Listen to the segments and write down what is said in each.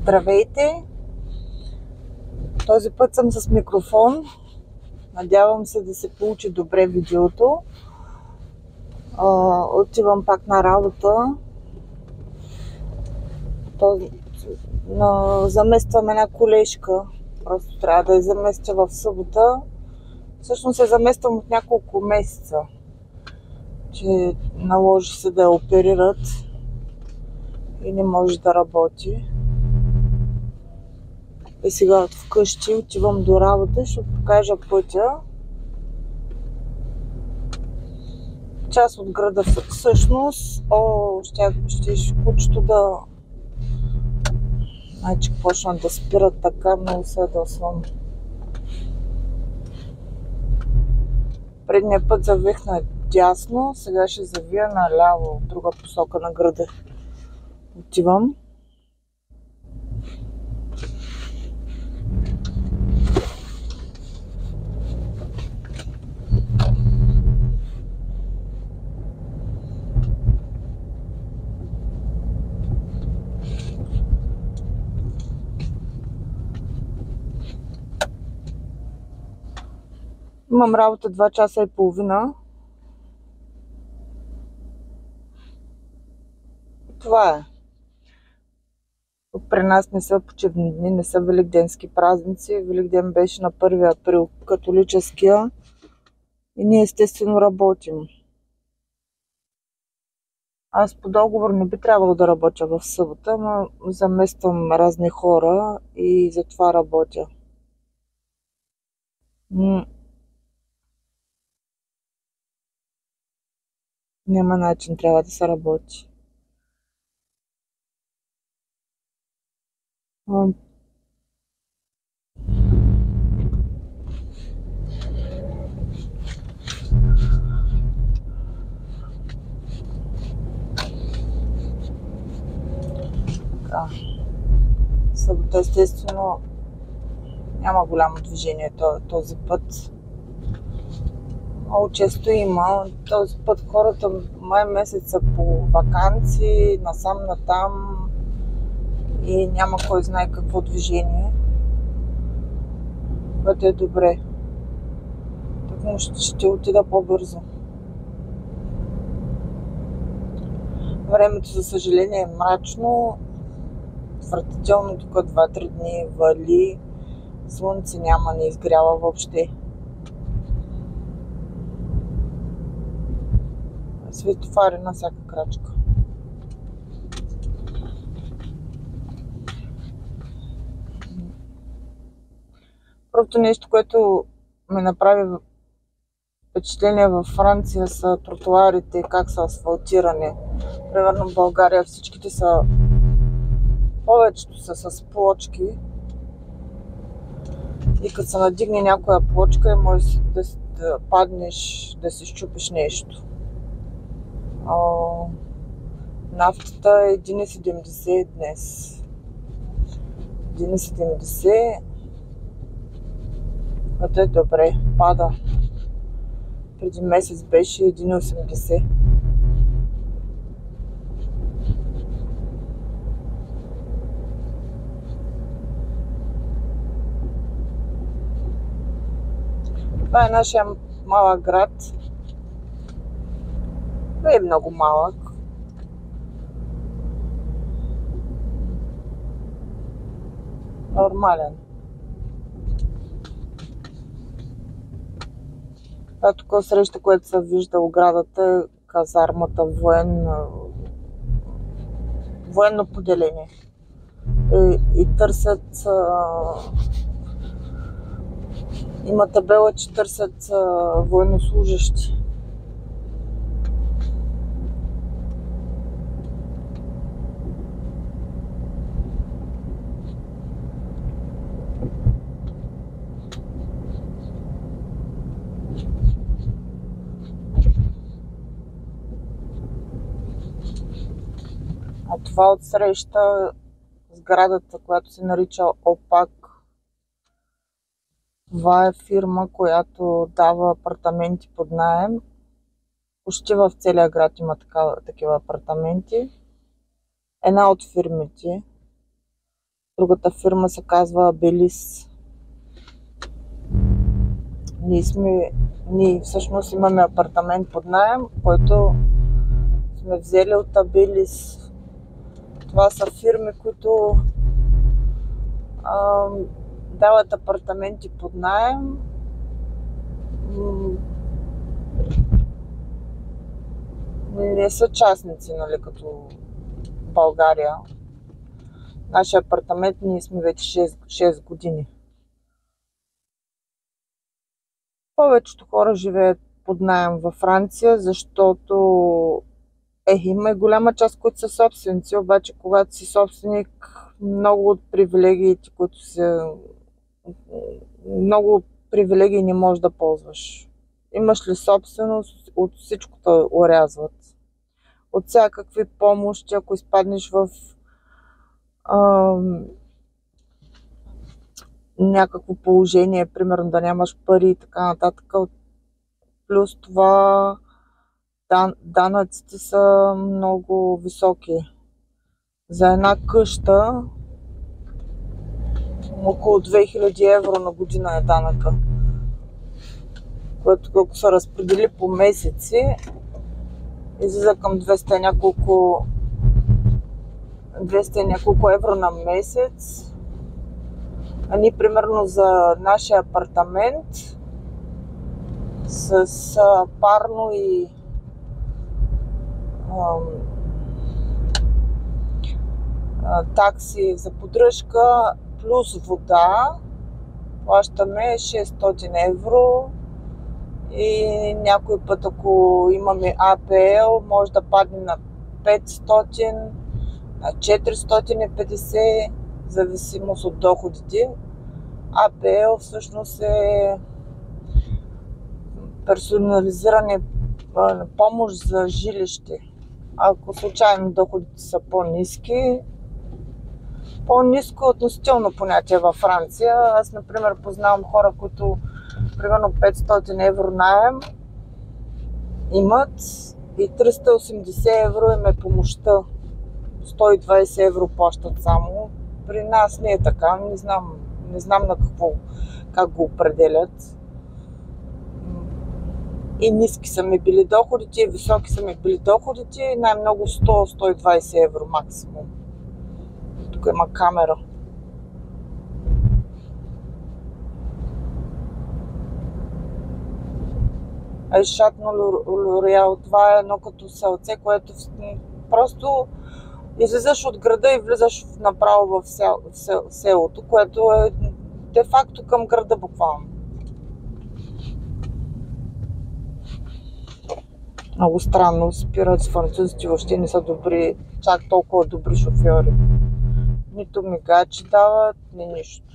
Здравейте! Този път съм с микрофон. Надявам се да се получи добре видеото. Отивам пак на работа. Замествам една колежка. Просто трябва да я заместя в събота. Всъщност се замествам от няколко месеца. Че наложи се да я оперират и не може да работи. И сега вкъщи отивам до работа, ще покажа пътя. Част от града всъщност. Ще кучето да... Значи почна да спира така, много се ядосвам. Предния път завих на дясно, сега ще завия наляво, в друга посока на града. Отивам. Имам работа 2 часа и половина. Това е. При нас не са почивни дни, не са великденски празници. Великден беше на 1 април, католическия. И ние естествено работим. Аз по договор не би трябвало да работя в събота, но замествам разни хора и затова работя. Няма начин, трябва да се работи. Събота естествено няма голямо движение този път. Много често има. Този път хората май месец са по ваканции, насам-натам и няма кой знае какво движение. Което е добре. Так ще отида по-бързо. Времето, за съжаление, е мрачно. Отвратително, тук 2-3 дни вали. Слънце няма, не изгрява въобще. Светофари на всяка крачка. Първото нещо, което ме направи впечатление във Франция, са тротуарите, как са асфалтирани. Примерно в България всичките са, повечето са с плочки. И като се надигне някоя плочка, може да паднеш, да си счупиш нещо. Нафтата е 1,70 днес. 1,70, което е добре, пада. Преди месец беше 1,80. Това е нашия малък град. Не е много малък. Нормален. Това тук среща, което се вижда оградата, е казармата, военно поделение. И търсят... Има табела, че търсят военнослужащи. А това отсреща сградата, която се нарича ОПАК. Това е фирма, която дава апартаменти под наем. Почти в целия град има такива апартаменти. Една от фирмите. Другата фирма се казва Белис. Ние всъщност имаме апартамент под наем, който сме взели от Абелис. Това са фирми, които дават апартаменти под наем. Не са частници, нали, като България. Нашия апартамент ние сме вече 6 години. Повечето хора живеят под наем във Франция, защото има и голяма част, които са собственици, обаче когато си собственик, много привилегии не можеш да ползваш. Имаш ли собственост, от всичкото орязват. От всякакви помощи, ако изпаднеш в някакво положение, примерно да нямаш пари и така нататък. Плюс това данъците са много високи. За една къща около 2000 евро на година е данъка, което ако се разпредели по месеци, излиза към 200 и няколко евро на месец. А ние, примерно, за нашия апартамент с парно и такси за поддръжка плюс вода плащаме 600 евро и някой път, ако имаме АПЛ, може да падне на 500, на 450, в зависимост от доходите. АПЛ всъщност е персонализиране помощ за жилище. Ако случайно доходите са по-ниски, по-ниско относително понятие във Франция. Аз, например, познавам хора, които примерно 500 евро наем имат и 380 евро им е помощта. 120 евро плащат само. При нас не е така. Не знам как го определят. И ниски са ми били доходите, и високи са ми били доходите. Най-много 100-120 евро максимум. Тук има камера. Шатно Лореал. Това е едно като селце, което просто излизаш от града и влизаш направо в селото, което е де-факто към града буквално. Много странно спират с французите, въобще не са добри, чак толкова добри шофьори. Нито мигачи дават, ни нищо.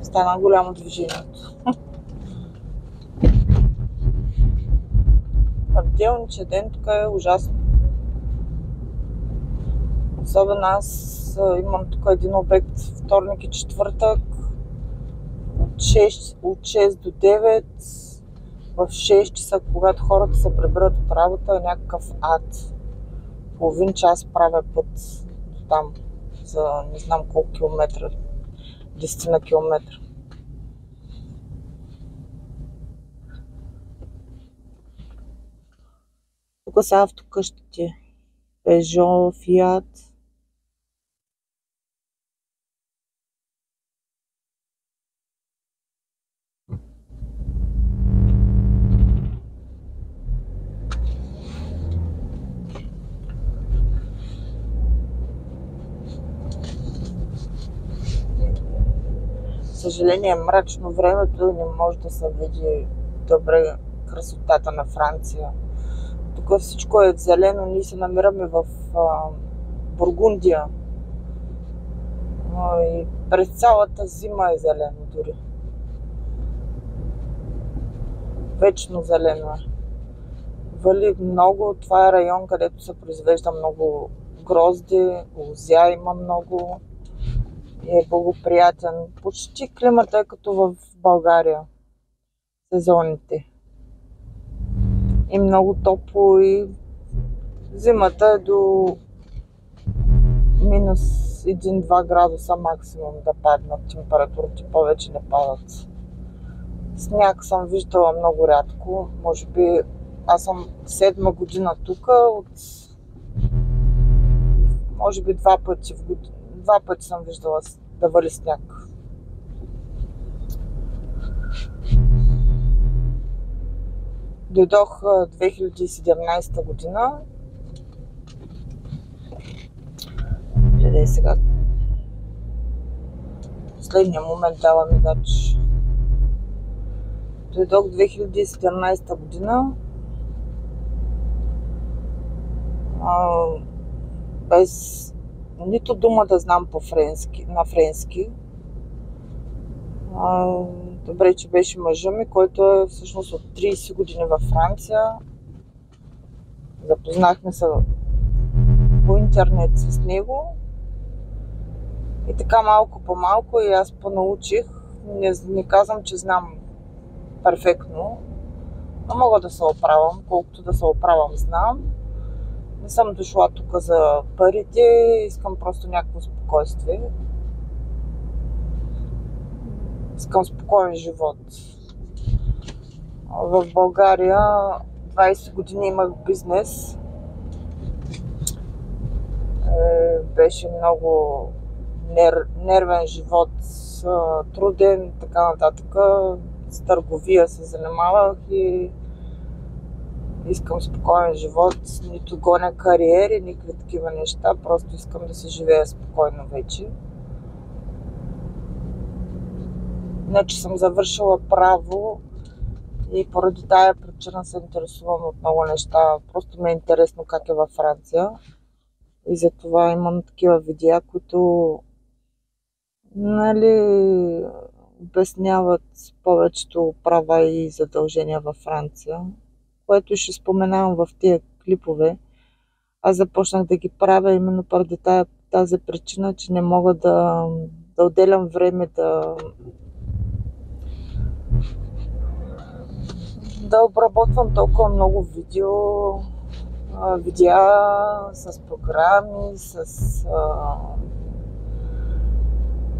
Стана голямо движението. Делниче ден тук е ужасно. Особено аз имам тук един обект вторник и четвъртък от 6 до 9. В 6 часа, когато хората се приберат от работа, е някакъв ад. Половин час правя път до там за не знам колко километра. 10 на километра. Тук са автокъщите. Peugeot, Fiat. Съжаление, мрачно времето, не може да се види добре красотата на Франция. Тук всичко е зелено, ние се намираме в Бургундия. И през цялата зима е зелено дори. Вечно зелено е. вали много. Това е район, където се произвежда много грозде, лозя има много и е благоприятен. Почти климата е като в България, сезоните. И много топло и зимата е до минус 1-2 градуса максимум да паднат температурите, повече не падат. Сняг съм виждала много рядко, може би аз съм 7 година тук, може би 2 пъти съм виждала да вали сняг. Дойдох 2017 година. Гледай сега. Последния момент дава мигач. Дойдох 2017 година. Без нито дума да знам на френски. Добре, че беше мъжа ми, който е всъщност от 30 години във Франция. Запознахме се по интернет с него. И така малко по малко и аз понаучих. Не казвам, че знам перфектно, но мога да се оправям, колкото да се оправям знам. Не съм дошла тук за парите, искам просто някакво спокойствие. Искам спокоен живот. В България 20 години имах бизнес. Беше много нервен живот, труден, така нататък. С търговия се занимавах и искам спокоен живот, нито гоня кариери, никакви такива неща, просто искам да се живея спокойно вече. Иначе съм завършила право и поради тая причина се интересувам от много неща. Просто ми е интересно как е във Франция и затова имам такива видеа, които обясняват повечето права и задължения във Франция, което ще споменавам в тия клипове. Аз започнах да ги правя именно поради тази причина, че не мога да отделям време да обработвам толкова много видеа с програми, с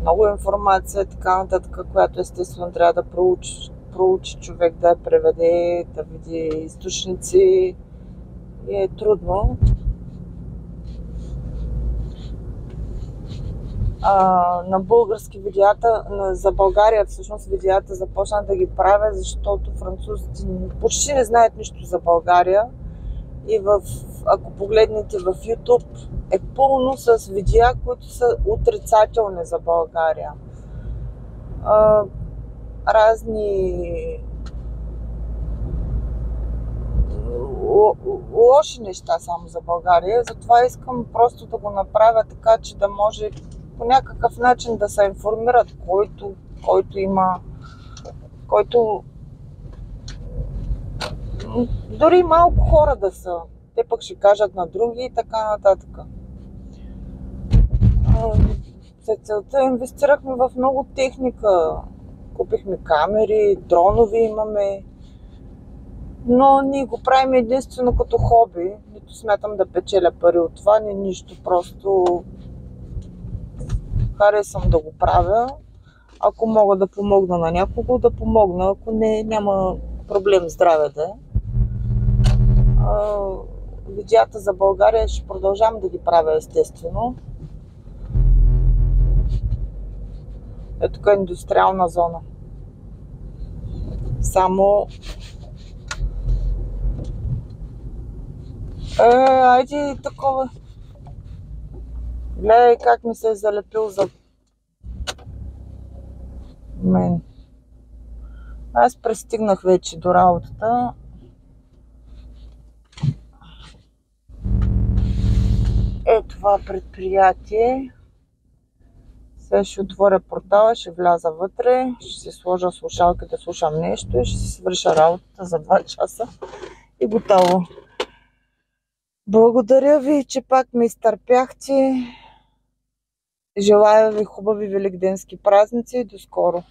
много информация, така нататък, която естествено трябва да проучи човек, да я преведе, да види източници и е трудно. На български видеята, за България всъщност видеята започнах да ги правя, защото французите почти не знаят нищо за България и ако погледнете в YouTube е пълно с видеа, които са отрицателни за България. Разни лоши неща само за България, затова искам просто да го направя така, че да може по някакъв начин да се информират, който дори малко хора да са. Те пък ще кажат на други и така нататък. За целта инвестирахме в много техника. Купихме камери, дронови имаме. Но ние го правим единствено като хоби. Нито смятам да печеля пари от това, ни нищо. Просто харесвам да го правя. Ако мога да помогна на някого, да помогна. Ако не, няма проблем, здраве да е. Видеята за България ще продължавам да ги правя естествено. Е тук е индустриална зона. Само айде такова. Гледай как ми се е залепил за мен. Аз пристигнах вече до работата. Това предприятие. Сега ще отворя портала, ще вляза вътре, ще си сложа слушалките, слушам нещо и ще си свърша работата за 2 часа. И готово. Благодаря ви, че пак ме изтърпяхте. Желая ви хубави великденски празници и до скоро!